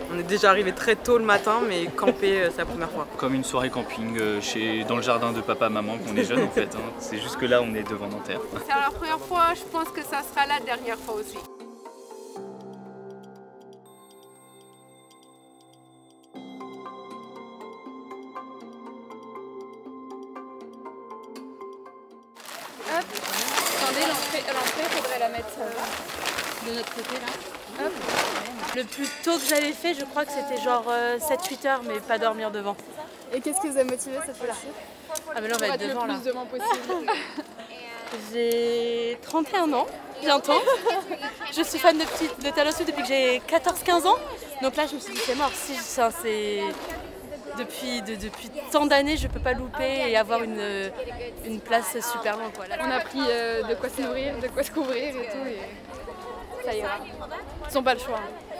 On est déjà arrivé très tôt le matin, mais camper, c'est la première fois. Comme une soirée camping dans le jardin de papa-maman qu'on est jeune en fait. Hein. C'est juste que là, on est devant Nanterre. C'est la première fois, je pense que ça sera la dernière fois aussi. Hop. Attendez, l'entrée, faudrait la mettre de notre côté là. Hop. Le plus tôt que j'avais fait, je crois que c'était genre 7-8 heures, mais pas dormir devant. Et qu'est-ce qui vous a motivé cette fois-ci? Ah mais là on va être devant là. Le plus devant possible. J'ai 31 ans, bientôt. Je suis fan de Taylor Swift depuis que j'ai 14-15 ans. Donc là je me suis dit c'est mort, si c'est... Depuis tant d'années, je peux pas louper et avoir une place super longue. Voilà. On a pris de quoi se nourrir, de quoi se couvrir et tout. Et ça ira. Ils n'ont pas le choix.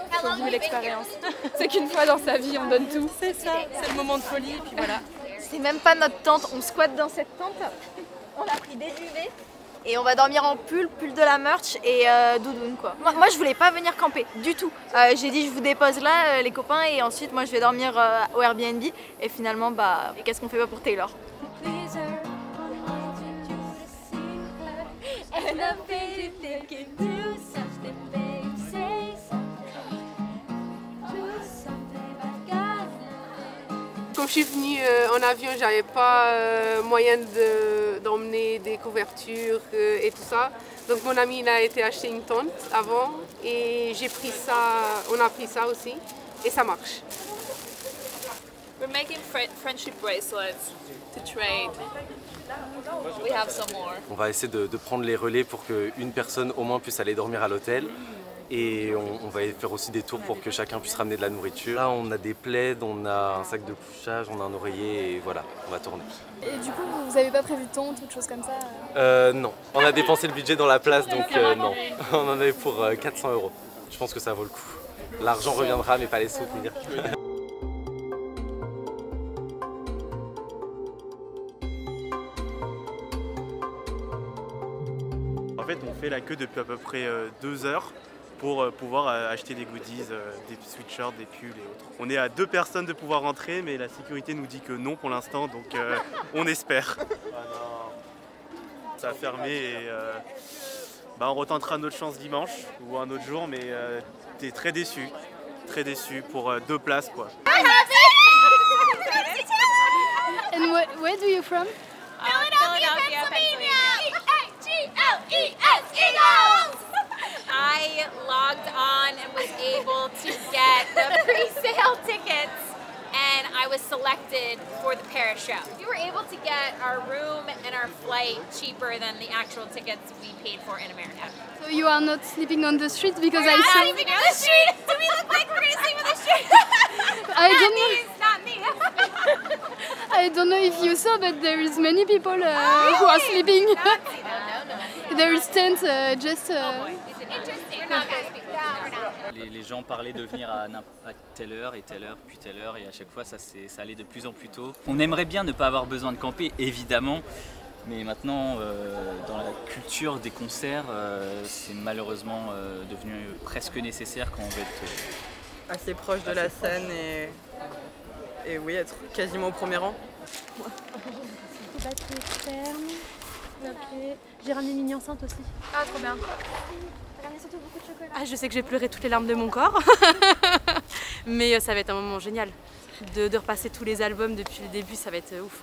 Il faut vivre l'expérience. C'est qu'une fois dans sa vie, on donne tout. C'est ça, c'est le moment de folie et puis voilà. C'est même pas notre tente, on squatte dans cette tente. On a pris des duvets et on va dormir en pull de la merch et doudoune quoi. Moi je voulais pas venir camper du tout. J'ai dit je vous dépose là les copains et ensuite moi je vais dormir au Airbnb et finalement bah qu'est-ce qu'on fait pas pour Taylor? Comme je suis venue en avion, j'avais pas moyen d'emmener des couvertures et tout ça. Donc mon ami il a été acheter une tente avant et j'ai pris ça, on a pris ça aussi et ça marche. We're making friendship bracelets to trade. We have some more. On va essayer de prendre les relais pour qu'une personne au moins puisse aller dormir à l'hôtel. Et on va faire aussi des tours pour que chacun puisse ramener de la nourriture. Là, on a des plaids, on a un sac de couchage, on a un oreiller et voilà, on va tourner. Et du coup, vous n'avez pas prévu de tente ou de choses comme ça? Non, on a dépensé le budget dans la place, donc non. On en avait pour 400 €. Je pense que ça vaut le coup. L'argent reviendra, mais pas les souvenirs. En fait, on fait la queue depuis à peu près 2 heures pour pouvoir acheter des goodies, des sweatshirts, des pulls et autres. On est à 2 personnes de pouvoir rentrer, mais la sécurité nous dit que non pour l'instant, donc on espère. Ça a fermé et on retentera notre chance dimanche ou un autre jour, mais t'es très déçu pour 2 places quoi. And where do you from? Philadelphia, Pennsylvania. G-L-E-S, Eagles! I logged on and was able to get the pre-sale tickets and I was selected for the Paris show. We were able to get our room and our flight cheaper than the actual tickets we paid for in America. So you are not sleeping on the street because We're not sleeping on the street! Do we look like we're gonna sleep on the street? I don't know. Not me! I don't know if you saw, but there is many people who are sleeping. There is tent just. Les gens parlaient de venir à telle heure et telle heure, puis telle heure, et à chaque fois ça allait de plus en plus tôt. On aimerait bien ne pas avoir besoin de camper, évidemment, mais maintenant dans la culture des concerts, c'est malheureusement devenu presque nécessaire quand on veut être assez proche de la scène et oui, être quasiment au premier rang. Batterie externe. Ok. J'ai ramené Mini enceinte aussi. Ah, trop bien. Ah, je sais que j'ai pleuré toutes les larmes de mon corps. Mais ça va être un moment génial. De repasser tous les albums depuis le début, ça va être ouf.